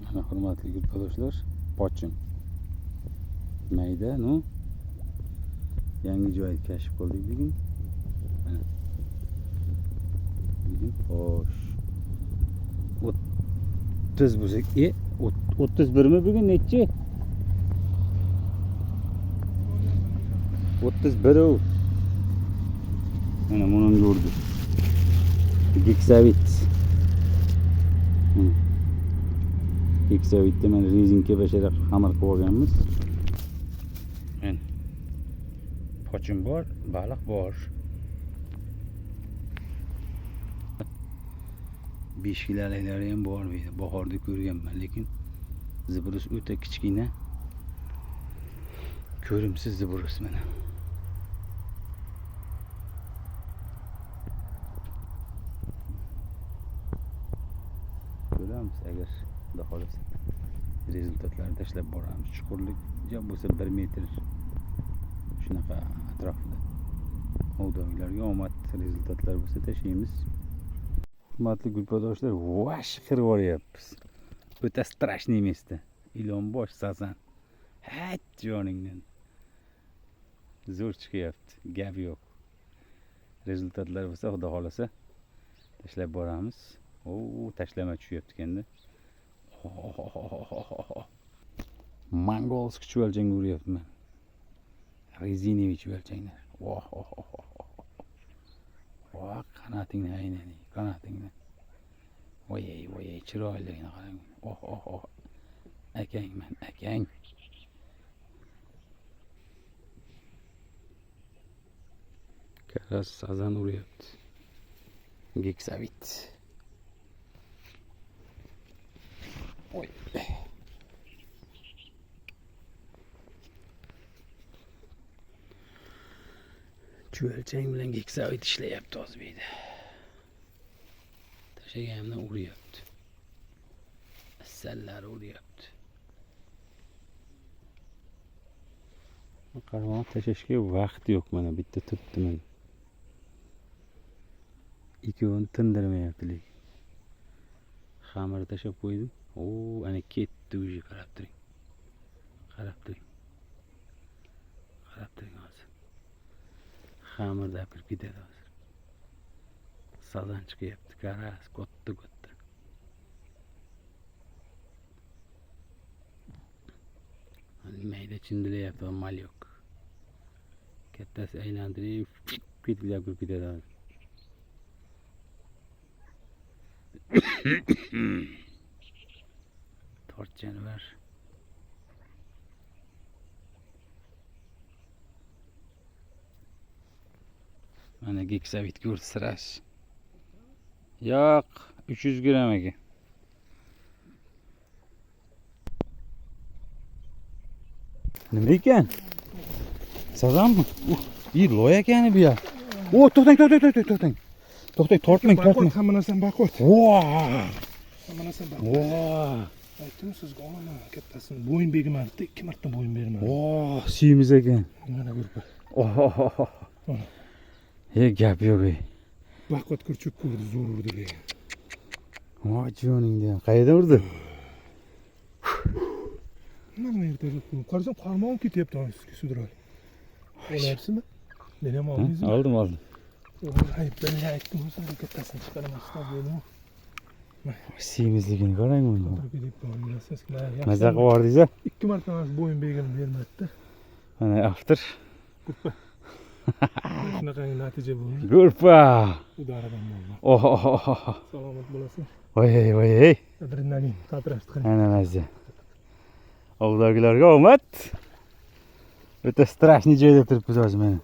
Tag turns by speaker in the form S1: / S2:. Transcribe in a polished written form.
S1: Mana hurmatli yurtdoshlar, pochim. Mayda, no. Yangi joy kashf qildik bugun. Mana. Xo'sh. 30 bo'lsak, 31 mi bugun nechi? 31 o. Mana buni ko'rdik. Giksavit. Giksavitda mana rezinka bashara xamir qilib olganmiz. Mana pochim bor, baliq bor. 5 kilolarlari ham bor deydi. Bahorda ko'rganman, lekin zibrus o'ta kichkina. Ko'rimsiz zibrus mana. Ko'ramiz agar xudo xolasa rezultatlarni tashlab boramiz. Chuqurlik ja bo'lsa 1 metr shunaqa atrofida. Ovdoqlarga omad rezultatlar bo'lsa tashlaymiz. Hurmatli gulpadoshlar, vash qirib boryapmiz. O'ta strashniy место. Ilon bosh sazan. Hat joningdan. Zo'r chiqyapti. Gap yo'q. Rezultatlar bo'lsa xudo xolasa tashlab boramiz. Tashlama tushyapti endi. Mongolsk chuvalchang ko'ryapman. Rezinoviy chuvalchanglar. Qanotingni aynani, qanotingni. Voy, chiroyligini qarang. Akangman, akang. Karas sazan uryapti. Giksavit. Oy. Chuvalchang bilan giksavit ishlayapti o'zbekda. Tashlaganimdan uryapti. Assallar uryapti. Qarmoq tashlashga vaqt yo'q, mana bitta turibdi men. Ikkovini tindirmayapti lekin. Xamir tashlab qo'ydim. Ana ketdi o'zi, qarab turing. Qarab turing hozir. Xamirda kirib ketadi hozir. Sazan chiqyapti, karas katta. Mayda chindilayapti, mal yo'q. Kattasi aylantirib kirib ketadi hozir. Tort canavar. Mana giksavit ko'rsirash. Yo'q, 300 gram ekan. Nima ekan? Sazanmi? Loy ekani bu ya. To'xtang. To'xtang, tortmang.
S2: Hamma narsani baqot. Hamma narsani baqot. Aytdim sizga olaman kattasini. Bo'yin begiman, 2 marta bo'yin berman.
S1: Suyimiz ekan.
S2: Mana ko'rpa.
S1: Gap yo'q.
S2: Baqot kurchuk ko'rdi, zo'r urdi lekin.
S1: Joningdan. Qayerdan urdi?
S2: Mana yerda qarasam qarmoq ketyapti o'zga sudrali. Olyapsizmi? Men ham oldingizmi?
S1: Oldim.
S2: Ben aytdim o'zimga kattasini chiqaraman dedim.
S1: Suyimizligini qarang buni. Maza
S2: Maza
S1: qilib yubordingiz-a?
S2: 2 marta bo'yin begim bermadi-da.
S1: Mana after.
S2: Ko'rpa. Shunaqa natija bo'ldi.
S1: Ko'rpa.
S2: Udaradan bo'ldi. Salomat bo'lasizlar.
S1: Voy.
S2: Adrenalin qatrashdi.
S1: Ana maza. Ovdagilarga omad. O'ta strashniy joyda turibmiz hozir mana.